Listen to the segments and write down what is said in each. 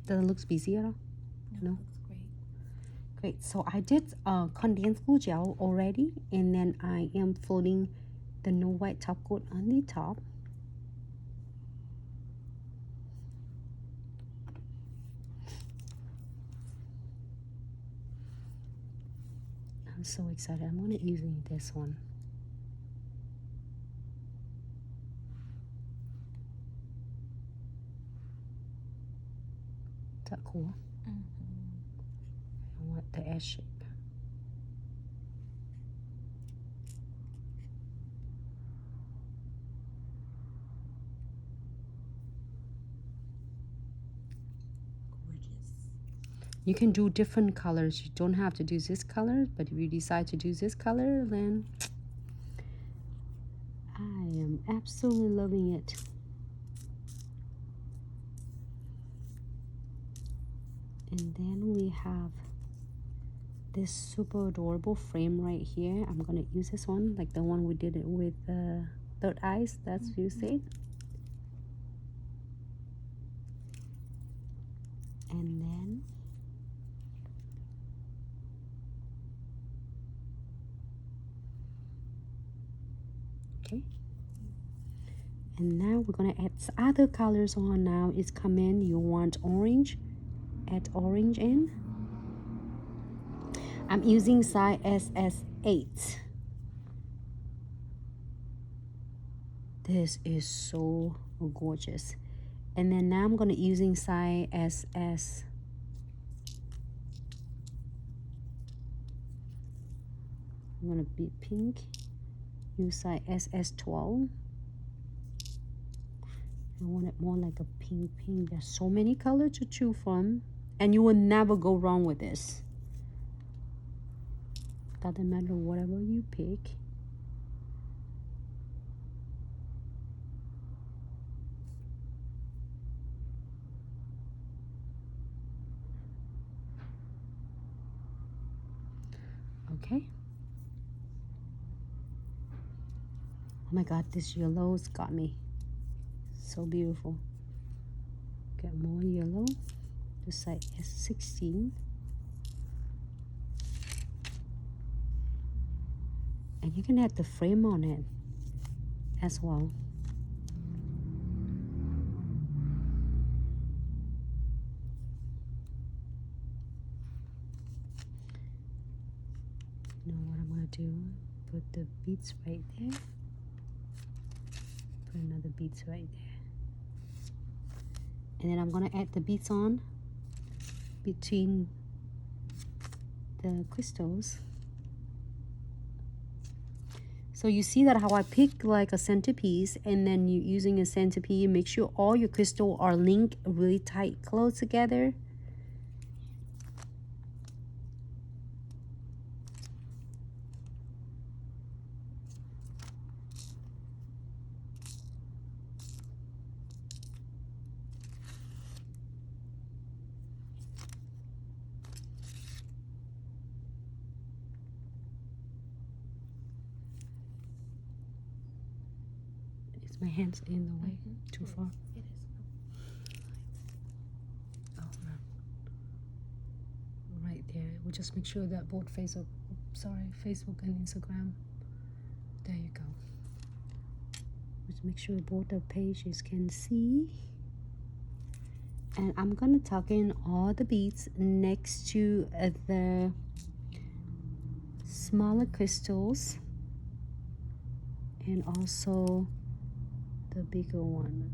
Does it look busy at all? No, it looks great. Great. So I did condensed glue gel already, and then I am floating the no white top coat on the top. I'm so excited. I'm gonna using this one. Is that cool? I want the S shape. Gorgeous. You can do different colors. You don't have to do this color, but if you decide to do this color, then I am absolutely loving it. And then we have this super adorable frame right here. I'm gonna use this one, like the one we did it with third eyes. That's you say. And then okay. And now we're gonna add other colors on. Now it's come in. You want orange? Add orange in. I'm using size SS8. This is so gorgeous. And then now I'm gonna using size SS. I'm gonna be pink. Use size SS12. I want it more like a pink. There's so many colors to choose from, and you will never go wrong with this. Doesn't matter whatever you pick. Okay. Oh my god, this yellow's got me. So beautiful. Get more yellow. Just like S16. And you can add the frame on it as well. You know what I'm gonna do? Put the beads right there. Put another beads right there. And then I'm gonna add the beads on between the crystals. So you see that how I pick like a centerpiece, and then you using a centerpiece, make sure all your crystals are linked really tight, close together. My hands in the way too far. It is. Oh, no. Right there. We'll just make sure that both Facebook and Instagram. There you go. Just make sure both the pages can see. And I'm gonna tuck in all the beads next to the smaller crystals, and also the bigger one.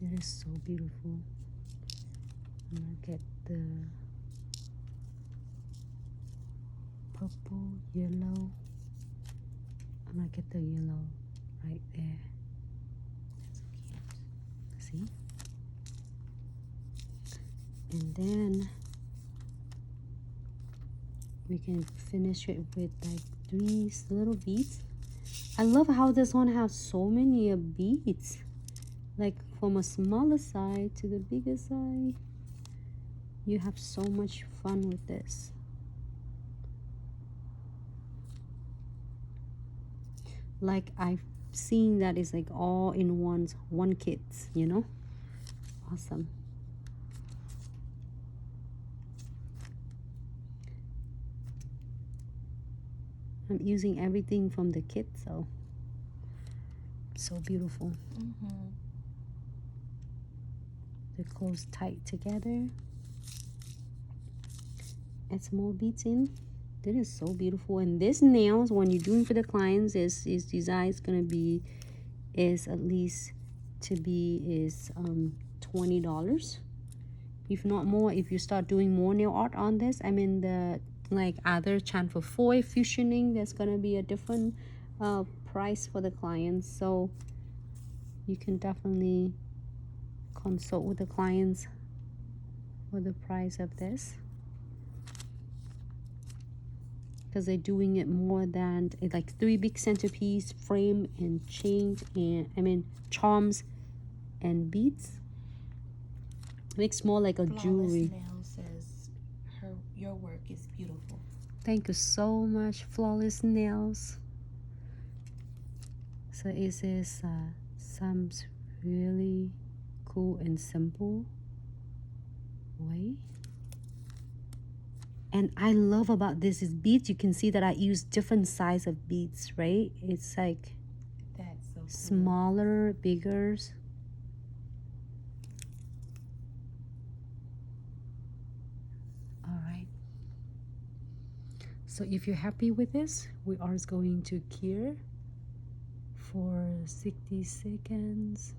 It is so beautiful. I'm gonna get the purple, yellow. I'm gonna get the yellow right there. See? And then we can finish it with like 3 little beads. I love how this one has so many beads, like from a smaller side to the bigger side. You have so much fun with this. Like I've seen that is like all in one kit, you know. Awesome. I'm using everything from the kit, so beautiful. They're close tight together. Add some more beads in. That is so beautiful. And this nails, when you're doing for the clients, is design is gonna be at least to be $20, if not more. If you start doing more nail art on this, I mean the like other chamfer foil fusioning, there's gonna be a different price for the clients. So you can definitely consult with the clients for the price of this, because they're doing it more than like 3 big centerpiece frame and chains, and I mean charms and beads. Makes more like a jewelry. Nail says your work is beautiful. Thank you so much, Flawless Nails. So it is some really cool and simple way. And I love about this is beads. You can see that I use different size of beads, right? It's like that's so cool. Smaller, bigger. All right. So if you're happy with this, we are going to cure for 60 seconds.